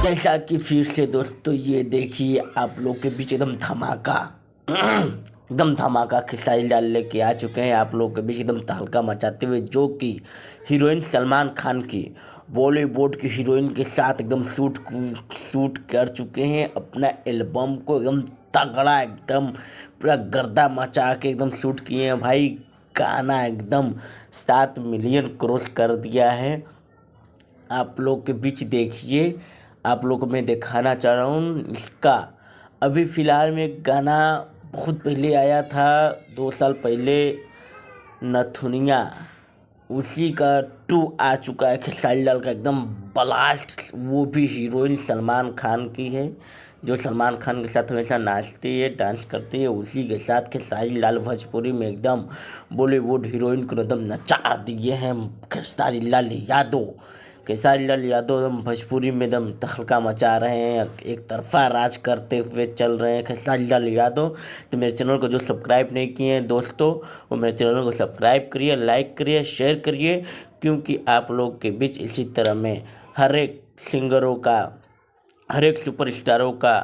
जैसा कि फिर से दोस्तों ये देखिए आप लोग के बीच एकदम धमाका एकदम धमाका खिसाई डाल लेके आ चुके हैं आप लोग के बीच एकदम तहलका मचाते हुए, जो कि हीरोइन सलमान खान की बॉलीवुड की हीरोइन के साथ एकदम शूट कर चुके हैं अपना एल्बम को। एकदम तगड़ा, एकदम पूरा गर्दा मचा के एकदम शूट किए हैं भाई। गाना एकदम 7 मिलियन क्रॉस कर दिया है। आप लोग के बीच देखिए, आप लोग को मैं दिखाना चाह रहा हूँ इसका। अभी फ़िलहाल में एक गाना बहुत पहले आया था, 2 साल पहले, नथुनिया, उसी का 2 आ चुका है खेसारी लाल का एकदम ब्लास्ट। वो भी हीरोइन सलमान खान की है, जो सलमान खान के साथ हमेशा नाचती है, डांस करती है। उसी के साथ खेसारी लाल भोजपुरी में एकदम बॉलीवुड हीरोइन को एकदम नचा दिए हैं खेसारी लाल यादव। खेसारी लाल यादव एकदम भोजपुरी में एकदम तहलका मचा रहे हैं, एक तरफा राज करते हुए चल रहे हैं खेसारी लाल यादव। तो मेरे चैनल को जो सब्सक्राइब नहीं किए हैं दोस्तों, वो मेरे चैनल को सब्सक्राइब करिए, लाइक करिए, शेयर करिए, क्योंकि आप लोग के बीच इसी तरह में हर एक सिंगरों का, हर एक सुपरस्टारों का